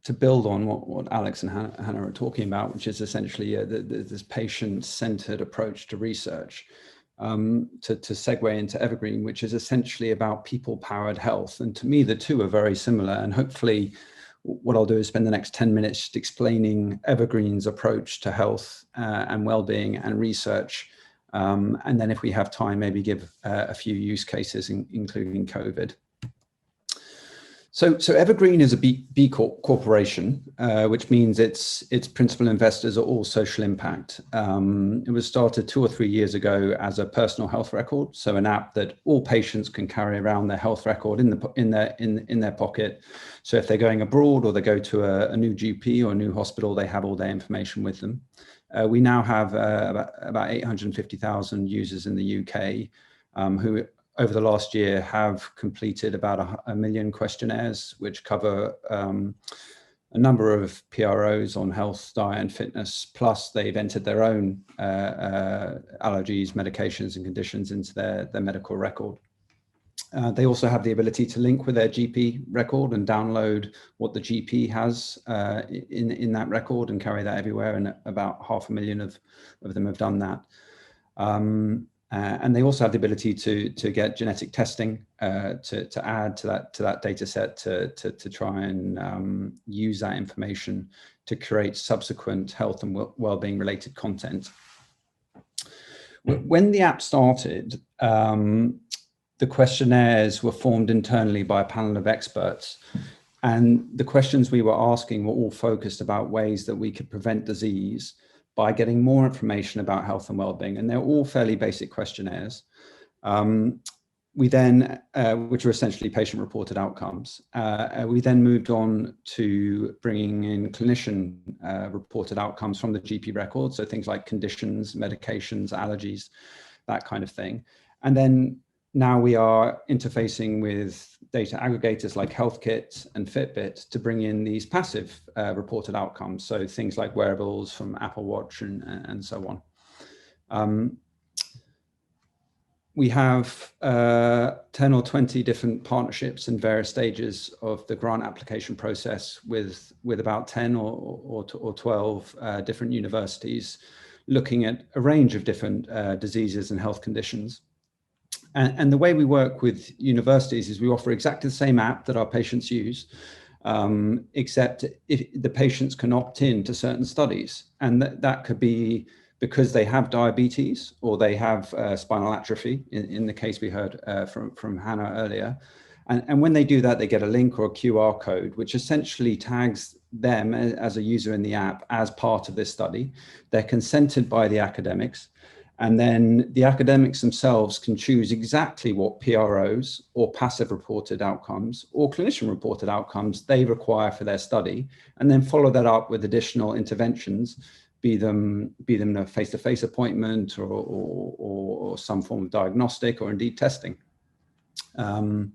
To build on what Alex and Hannah are talking about, which is essentially this patient-centered approach to research, to segue into Evergreen, which is essentially about people-powered health. And to me, the two are very similar. And hopefully what I'll do is spend the next 10 minutes just explaining Evergreen's approach to health and well-being and research. And then if we have time, maybe give a few use cases, including COVID. So Evergreen is a B corporation, which means its principal investors are all social impact. It was started 2 or 3 years ago as a personal health record, so an app that all patients can carry around their health record in their pocket. So if they're going abroad or they go to a new GP or a new hospital, they have all their information with them. We now have about 850,000 users in the UK who over the last year have completed about a million questionnaires, which cover a number of PROs on health, diet and fitness, plus they've entered their own allergies, medications and conditions into their medical record. They also have the ability to link with their GP record and download what the GP has in that record and carry that everywhere, and about 500,000 of them have done that. And they also have the ability to get genetic testing to add to that data set to try and use that information to create subsequent health and well-being related content. When the app started, the questionnaires were formed internally by a panel of experts, and the questions we were asking were all focused about ways that we could prevent disease by getting more information about health and well-being, and they're all fairly basic questionnaires. We then, which are essentially patient-reported outcomes, we then moved on to bringing in clinician-reported outcomes from the GP record, so things like conditions, medications, allergies, that kind of thing. And then now we are interfacing with data aggregators like HealthKit and Fitbit to bring in these passive reported outcomes. So things like wearables from Apple Watch and so on. We have 10 or 20 different partnerships in various stages of the grant application process with about 10 or 12 different universities looking at a range of different diseases and health conditions. And the way we work with universities is we offer exactly the same app that our patients use, except if the patients can opt in to certain studies. And that could be because they have diabetes or they have spinal atrophy, in the case we heard from Hannah earlier. And when they do that, they get a link or a QR code, which essentially tags them as a user in the app as part of this study. They're consented by the academics. And then the academics themselves can choose exactly what PROs or passive reported outcomes or clinician reported outcomes they require for their study, and then follow that up with additional interventions, be them a face-to-face appointment or some form of diagnostic or indeed testing. Now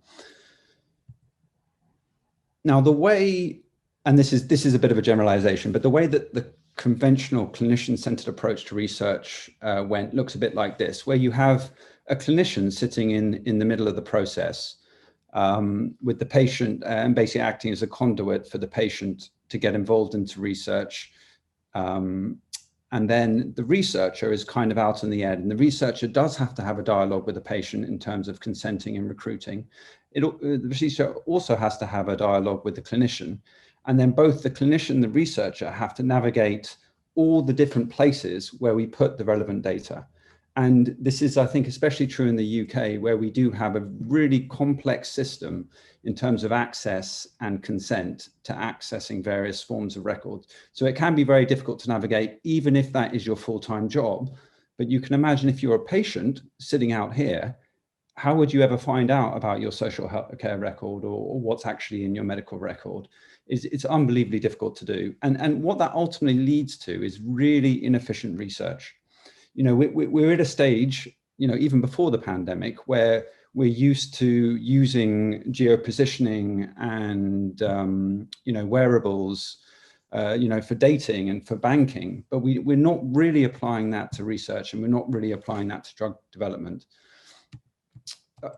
the way, and this is a bit of a generalization, but the way that the conventional clinician-centered approach to research looks a bit like this, where you have a clinician sitting in the middle of the process with the patient and basically acting as a conduit for the patient to get involved into research. And then the researcher is kind of out in the end, and the researcher does have to have a dialogue with the patient in terms of consenting and recruiting. The researcher also has to have a dialogue with the clinician. And then both the clinician and the researcher have to navigate all the different places where we put the relevant data. And this is, I think, especially true in the UK, where we do have a really complex system in terms of access and consent to accessing various forms of records. So it can be very difficult to navigate, even if that is your full-time job. But you can imagine if you're a patient sitting out here, how would you ever find out about your social care record or what's actually in your medical record? It's unbelievably difficult to do. And what that ultimately leads to is really inefficient research. You know, we're at a stage, you know, even before the pandemic, where we're used to using geopositioning and, you know, wearables, you know, for dating and for banking, but we're not really applying that to research, and we're not really applying that to drug development.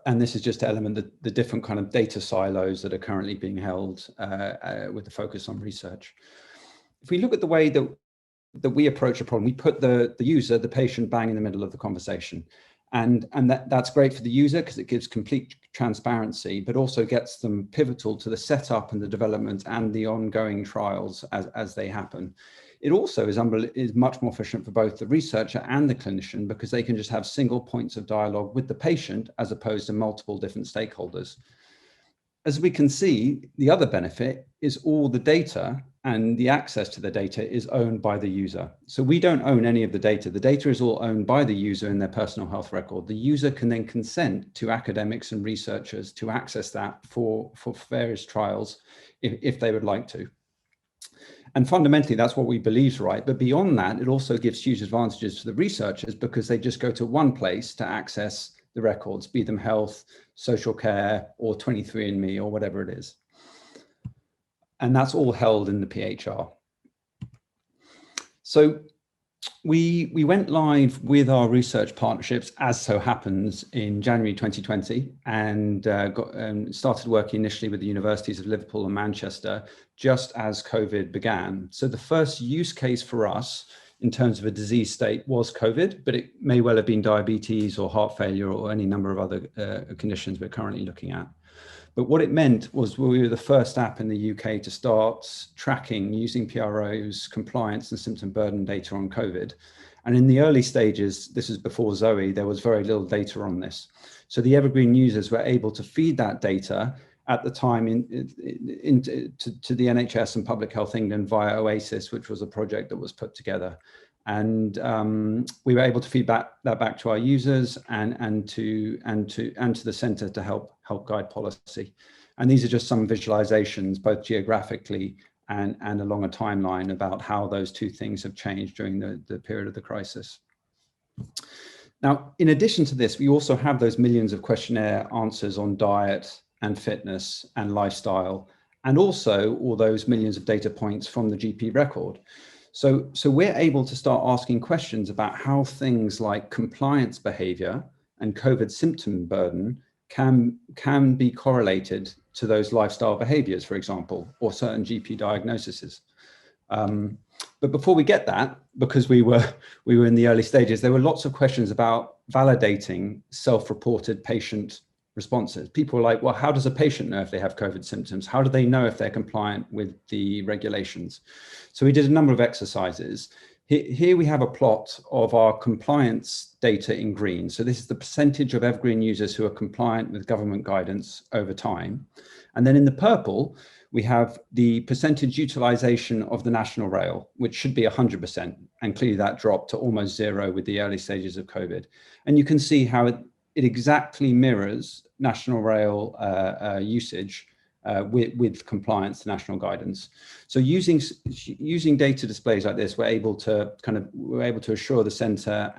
and this is just to element the different kind of data silos that are currently being held with the focus on research. If we look at the way that we approach a problem, we put the user, the patient, bang in the middle of the conversation. And that's great for the user because it gives complete transparency, but also gets them pivotal to the setup and the development and the ongoing trials as they happen. It also is much more efficient for both the researcher and the clinician because they can just have single points of dialogue with the patient as opposed to multiple different stakeholders. As we can see, the other benefit is all the data and the access to the data is owned by the user. So we don't own any of the data. The data is all owned by the user in their personal health record. The user can then consent to academics and researchers to access that for various trials if they would like to. And fundamentally, that's what we believe is right. But beyond that, it also gives huge advantages to the researchers because they just go to one place to access the records, be them health, social care, or 23andMe, or whatever it is. And that's all held in the PHR. So we went live with our research partnerships, as so happens, in January 2020, and started working initially with the universities of Liverpool and Manchester, just as COVID began. So the first use case for us in terms of a disease state was COVID, but it may well have been diabetes or heart failure or any number of other conditions we're currently looking at. But what it meant was we were the first app in the UK to start tracking using PRO's compliance and symptom burden data on COVID. And in the early stages, this is before Zoe, there was very little data on this. So the Evergreen users were able to feed that data at the time to the NHS and Public Health England via Oasis, which was a project that was put together. And we were able to feed that back to our users and to the centre to help guide policy. And these are just some visualizations, both geographically and along a timeline about how those two things have changed during the period of the crisis. Now, in addition to this, we also have those millions of questionnaire answers on diet and fitness and lifestyle, and also all those millions of data points from the GP record. So we're able to start asking questions about how things like compliance behavior and COVID symptom burden can be correlated to those lifestyle behaviors, for example, or certain GP diagnoses. But before we get that, because we were in the early stages, there were lots of questions about validating self-reported patient responses. People were like, well, how does a patient know if they have COVID symptoms? How do they know if they're compliant with the regulations? So we did a number of exercises. Here we have a plot of our compliance data in green. So this is the percentage of Evergreen users who are compliant with government guidance over time. And then in the purple, we have the percentage utilization of the national rail, which should be 100%. And clearly that dropped to almost zero with the early stages of COVID. And you can see how it exactly mirrors national rail usage with compliance to national guidance. So using data displays like this, we're able to assure the centre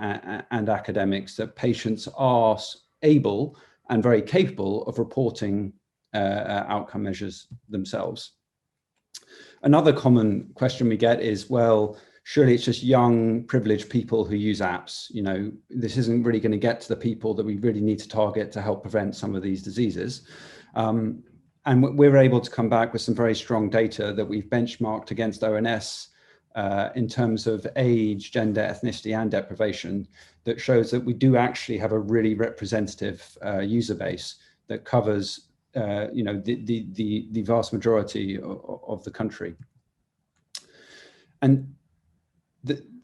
and academics that patients are able and very capable of reporting outcome measures themselves. Another common question we get is, well, surely it's just young, privileged people who use apps. You know, this isn't really going to get to the people that we really need to target to help prevent some of these diseases. And we're able to come back with some very strong data that we've benchmarked against ONS in terms of age, gender, ethnicity, and deprivation that shows that we do actually have a really representative user base that covers the vast majority of the country. And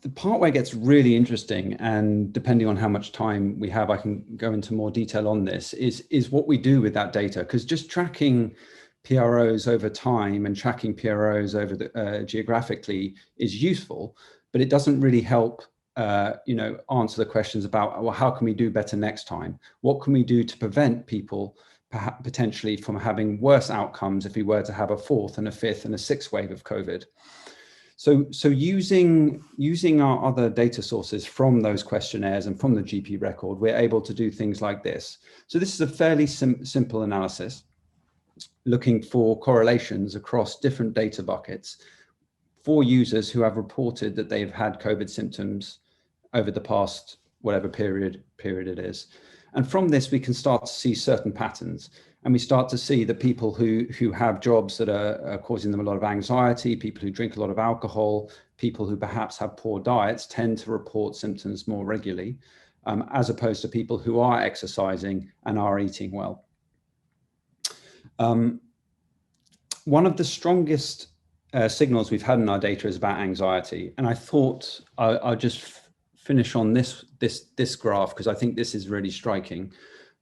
the part where it gets really interesting, and depending on how much time we have, I can go into more detail on this, is what we do with that data. Because just tracking PROs over time and tracking PROs over geographically is useful, but it doesn't really help answer the questions about, well, how can we do better next time? What can we do to prevent people perhaps potentially from having worse outcomes if we were to have a fourth and a fifth and a sixth wave of COVID? So using our other data sources from those questionnaires and from the GP record, we're able to do things like this. So this is a fairly simple analysis looking for correlations across different data buckets for users who have reported that they've had COVID symptoms over the past whatever period it is. And from this, we can start to see certain patterns. And we start to see that people who have jobs that are causing them a lot of anxiety, people who drink a lot of alcohol, people who perhaps have poor diets tend to report symptoms more regularly, as opposed to people who are exercising and are eating well. One of the strongest signals we've had in our data is about anxiety. And I thought I'll just finish on this graph, because I think this is really striking.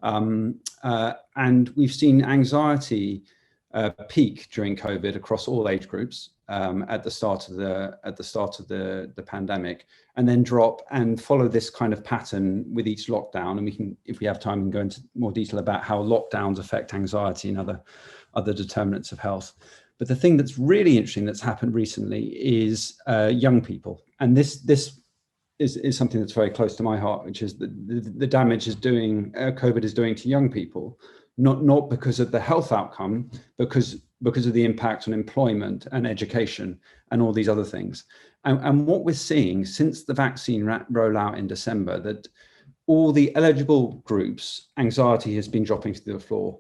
And we've seen anxiety peak during COVID across all age groups at the start of the pandemic, and then drop and follow this kind of pattern with each lockdown. And we can, if we have time, we can go into more detail about how lockdowns affect anxiety and other determinants of health. But the thing that's really interesting that's happened recently is young people, and this is something that's very close to my heart, which is the damage COVID is doing to young people, not because of the health outcome, because of the impact on employment and education and all these other things. And what we're seeing since the vaccine rollout in December, that all the eligible groups, anxiety has been dropping to the floor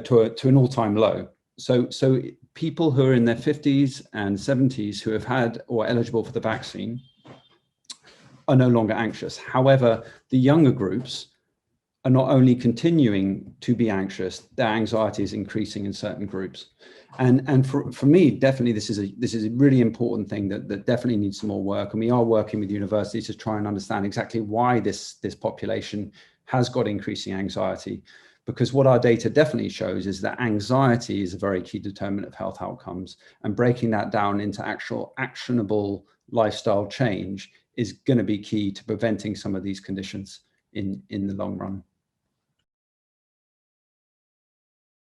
to an all-time low. So people who are in their 50s and 70s who have had or are eligible for the vaccine are no longer anxious. However, the younger groups are not only continuing to be anxious, their anxiety is increasing in certain groups. And for me, definitely this is a really important thing that definitely needs some more work. And we are working with universities to try and understand exactly why this population has got increasing anxiety. Because what our data definitely shows is that anxiety is a very key determinant of health outcomes, and breaking that down into actual actionable lifestyle change is going to be key to preventing some of these conditions in the long run.